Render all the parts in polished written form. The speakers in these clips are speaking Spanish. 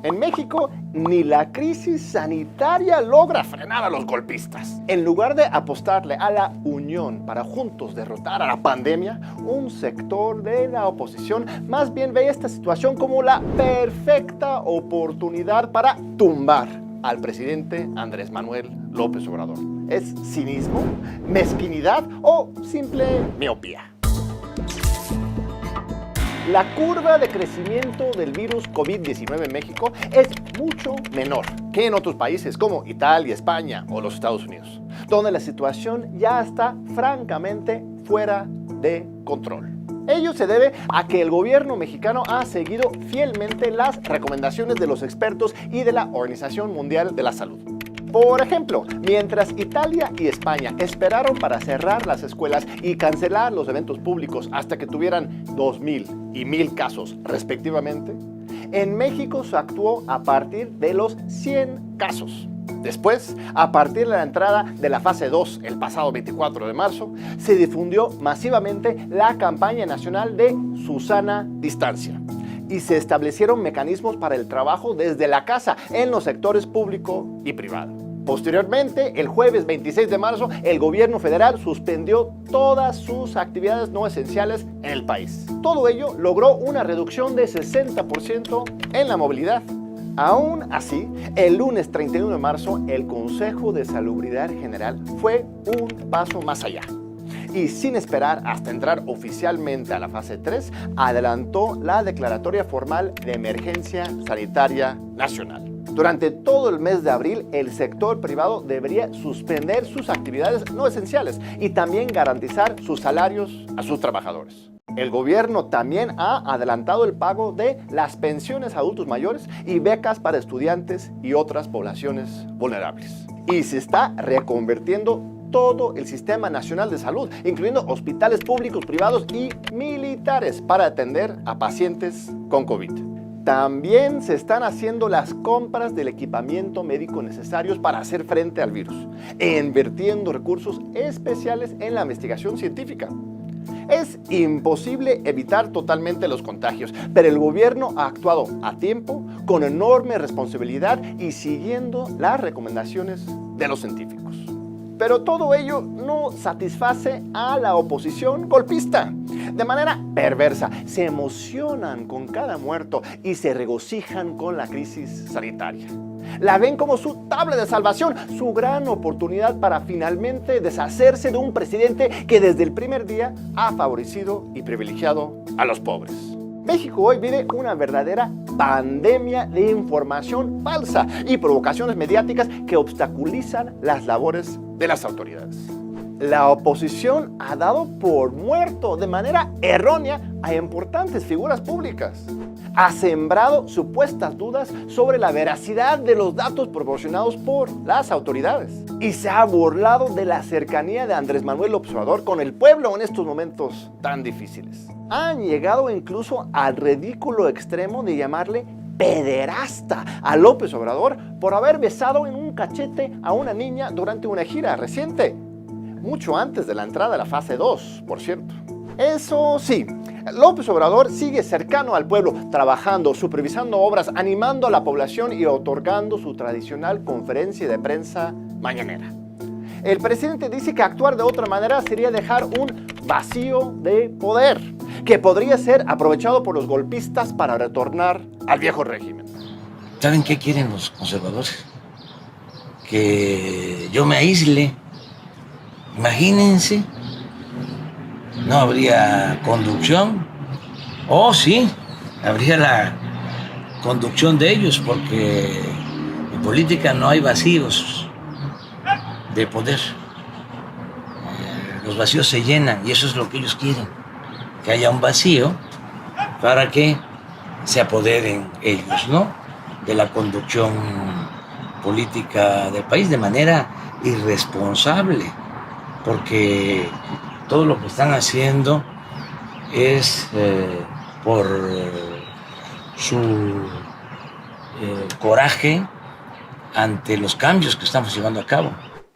En México, ni la crisis sanitaria logra frenar a los golpistas. En lugar de apostarle a la unión para juntos derrotar a la pandemia, un sector de la oposición más bien ve esta situación como la perfecta oportunidad para tumbar al presidente Andrés Manuel López Obrador. ¿Es cinismo, mezquinidad o simple miopía? La curva de crecimiento del virus COVID-19 en México es mucho menor que en otros países como Italia, España o los Estados Unidos, donde la situación ya está francamente fuera de control. Ello se debe a que el gobierno mexicano ha seguido fielmente las recomendaciones de los expertos y de la Organización Mundial de la Salud. Por ejemplo, mientras Italia y España esperaron para cerrar las escuelas y cancelar los eventos públicos hasta que tuvieran 2,000 y 1,000 casos respectivamente, en México se actuó a partir de los 100 casos. Después, a partir de la entrada de la fase 2 el pasado 24 de marzo, se difundió masivamente la campaña nacional de Susana Distancia y se establecieron mecanismos para el trabajo desde la casa en los sectores público y privado. Posteriormente, el jueves 26 de marzo, el gobierno federal suspendió todas sus actividades no esenciales en el país. Todo ello logró una reducción de 60% en la movilidad. Aún así, el lunes 31 de marzo, el Consejo de Salubridad General fue un paso más allá. Y sin esperar hasta entrar oficialmente a la fase 3, adelantó la declaratoria formal de emergencia sanitaria nacional. Durante todo el mes de abril, el sector privado debería suspender sus actividades no esenciales y también garantizar sus salarios a sus trabajadores. El gobierno también ha adelantado el pago de las pensiones a adultos mayores y becas para estudiantes y otras poblaciones vulnerables. Y se está reconvirtiendo todo el Sistema Nacional de Salud, incluyendo hospitales públicos, privados y militares para atender a pacientes con COVID. También se están haciendo las compras del equipamiento médico necesarios para hacer frente al virus, invirtiendo recursos especiales en la investigación científica. Es imposible evitar totalmente los contagios, pero el gobierno ha actuado a tiempo, con enorme responsabilidad y siguiendo las recomendaciones de los científicos. Pero todo ello no satisface a la oposición golpista. De manera perversa, se emocionan con cada muerto y se regocijan con la crisis sanitaria. La ven como su tabla de salvación, su gran oportunidad para finalmente deshacerse de un presidente que desde el primer día ha favorecido y privilegiado a los pobres. México hoy vive una verdadera pandemia de información falsa y provocaciones mediáticas que obstaculizan las labores de las autoridades. La oposición ha dado por muerto de manera errónea a importantes figuras públicas. Ha sembrado supuestas dudas sobre la veracidad de los datos proporcionados por las autoridades. Y se ha burlado de la cercanía de Andrés Manuel López Obrador con el pueblo en estos momentos tan difíciles. Han llegado incluso al ridículo extremo de llamarle pederasta a López Obrador por haber besado en un cachete a una niña durante una gira reciente, mucho antes de la entrada a la fase 2, por cierto. Eso sí, López Obrador sigue cercano al pueblo, trabajando, supervisando obras, animando a la población y otorgando su tradicional conferencia de prensa mañanera. El presidente dice que actuar de otra manera sería dejar un vacío de poder, que podría ser aprovechado por los golpistas para retornar al viejo régimen. ¿Saben qué quieren los conservadores? Que yo me aísle. Imagínense, no habría conducción. Oh, sí, habría la conducción de ellos, porque en política no hay vacíos de poder. Los vacíos se llenan y eso es lo que ellos quieren, que haya un vacío para que se apoderen ellos, ¿no?, de la conducción política del país de manera irresponsable, porque todo lo que están haciendo es por su coraje ante los cambios que estamos llevando a cabo.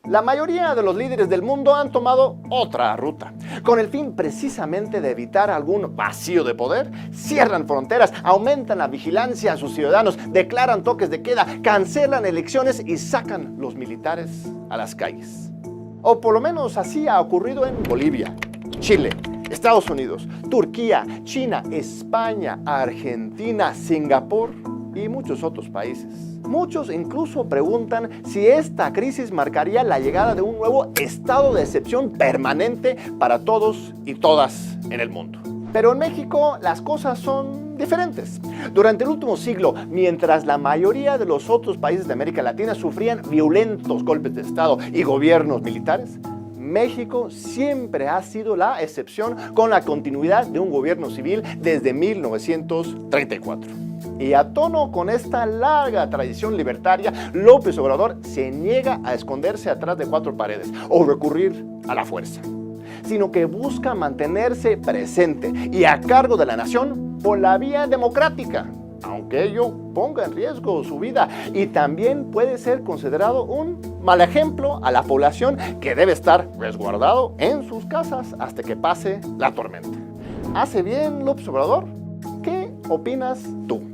La mayoría de los líderes del mundo han tomado otra ruta. Con el fin precisamente de evitar algún vacío de poder, cierran fronteras, aumentan la vigilancia a sus ciudadanos, declaran toques de queda, cancelan elecciones y sacan los militares a las calles. O por lo menos así ha ocurrido en Bolivia, Chile, Estados Unidos, Turquía, China, España, Argentina, Singapur y muchos otros países. Muchos incluso preguntan si esta crisis marcaría la llegada de un nuevo estado de excepción permanente para todos y todas en el mundo. Pero en México las cosas son diferentes. Durante el último siglo, mientras la mayoría de los otros países de América Latina sufrían violentos golpes de Estado y gobiernos militares, México siempre ha sido la excepción, con la continuidad de un gobierno civil desde 1934. Y a tono con esta larga tradición libertaria, López Obrador se niega a esconderse atrás de cuatro paredes o recurrir a la fuerza, sino que busca mantenerse presente y a cargo de la nación por la vía democrática, aunque ello ponga en riesgo su vida, y también puede ser considerado un mal ejemplo a la población, que debe estar resguardado en sus casas hasta que pase la tormenta. ¿Hace bien López Obrador? ¿Qué opinas tú?